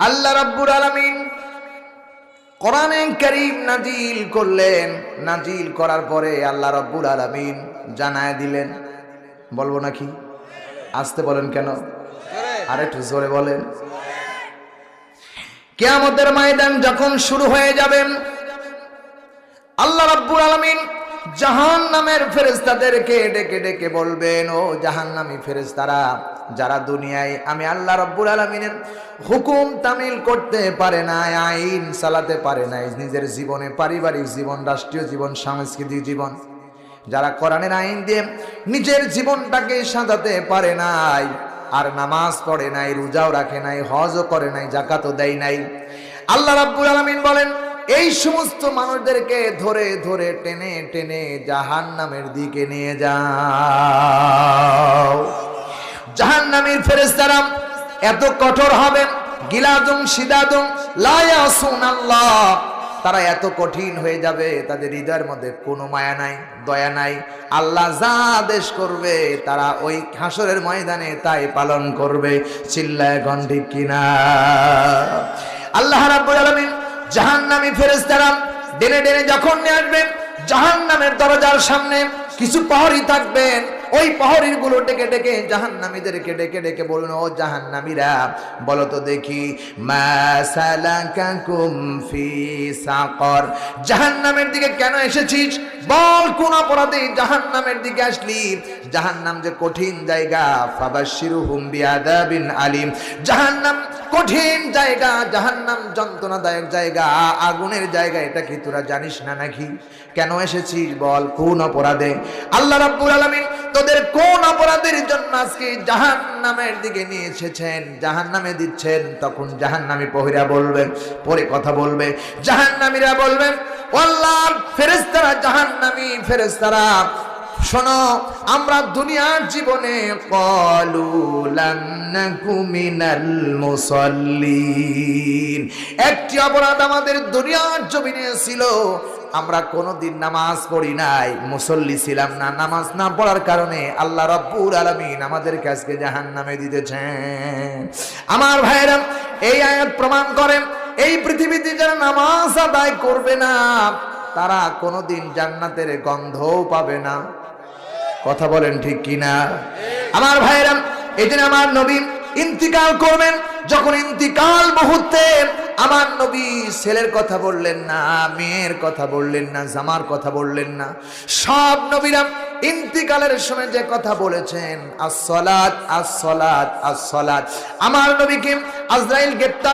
আল্লাহ রাব্বুল আলামিন কোরআনে কারীম নাজিল করলেন। নাজিল করার পরে আল্লাহ রাব্বুল আলামিন জানায় দিলেন, বলবো নাকি? আসতে বলেন কেন? আর একটু জোরে বলেন। কিয়ামতের ময়দান যখন শুরু হয়ে যাবে, আল্লাহ রাব্বুল আলামিন জাহান্নামের ফেরেশতাদেরকে ডেকে ডেকে বলবেন, ও জাহান্নামী ফেরেশতারা, যারা দুনিয়ায় আমি আল্লাহ রাব্বুল আলামিনের হুকুম তামিল করতে পারে না, আইন চালাতে পারে না, নিজের জীবনে, পারিবারিক জীবন, রাষ্ট্রীয় জীবন, সাংস্কৃতিক জীবন, যারা কোরআনের আইন দিয়ে নিজের জীবনটাকে সাজাতে পারে নাই, আর নামাজ পড়ে নাই, রোজাও রাখে নাই, হজও করে নাই, যাকাতও দেয় নাই, আল্লাহ রাব্বুল আলামিন বলেন এই সমস্ত মানুষদেরকে ধরে ধরে টেনে টেনে জাহান্নামের দিকে নিয়ে যাও। জাহান্নামীর ফেরেশতারা এত কঠোর হবে, গিলাদুম শিদাদুম লা ইয়াসুনাল্লাহ, তারা এত কঠিন হয়ে যাবে, তাদের হৃদয়ের মধ্যে কোনো মায়া নাই, দয়া নাই। আল্লাহ যা আদেশ করবে তারা ওই হাসরের ময়দানে তাই পালন করবে। চিল্লায় গণ ঠিক কিনা? আল্লাহ রাব্বুল আলামিন জাহান্নামী ফেরেশতারা ডেনে ডেনে যখন নিয়ে আসবেন, জাহান্নামের দরজার সামনে কিছু প্রহরী থাকবেন, ওই প্রহরীর গুলো ডেকে ডেকে জাহান্নামীদেরকে ডেকে ডেকে বলুন, ও জাহান্নামীরা, বলো তো দেখি, মা সালাকাকুম ফি সাকর, জাহান্নামের দিকে কেন এসেছিস? বল, কোন অপরাধে জাহান্নামের দিকে আসলি? জাহান্নাম যে কঠিন জায়গা, ফাবাশশিরুহুম বিআযাবিন আলিম, জাহান্নাম কঠিন জায়গা, জাহান্নাম যন্ত্রণাদায়ক জায়গা, আগুনের জায়গা, এটা কি তোরা জানিস না নাকি? কেন এসেছিস বল, কোন অপরাধে? আল্লাহ রাব্বুল আলামিন তোদের কোন অপরাধের জন্য আজকে জাহান্নামের দিকে নিয়ে এসেছেন, জাহান্নামে দিচ্ছেন? তখন জাহান্নামী প্রহরীরা বলবেন, পরে কথা বলবে, জাহান্নামীরা বলবেন, আল্লাহর ফেরেশতারা, জাহান্নামী ফেরেশতারা, শোনো, আমরা দুনিয়ার জীবনে ক্বালু লাম নাকু মিনাল মুসাল্লিন, একটি অপরাধ আমাদের দুনিয়ার জমিনে ছিল, আমরা কোনোদিন নামাজ পড়ি নাই, মুসল্লি ছিলাম না, নামাজ না পড়ার কারণে আল্লাহ রাব্বুল আলামিন আমাদেরকে আজকে জাহান্নামে দিতেছেন। আমার ভাইরা, এই আয়াত প্রমাণ করে এই পৃথিবীতে যারা নামাজ আদায় করবে না, তারা কোনোদিন জান্নাতের গন্ধও পাবে না। কথা বলেন ঠিক কিনা? আমার ভাইরা, এদিন আমার নবী ইন্তিকাল করবেন, যখন ইন্তিকাল মুহূর্তে আমার নবী ছেলের কথা বললেন না, মেয়ের কথা বললেন না, জামার কথা বললেন না, সব নবীরা ইন্তিকালের সময় যে কথা বলেছেন, আসসালাত আসসালাত আসসালাত। আমার নবীকে আজরাইল গ্রেফতার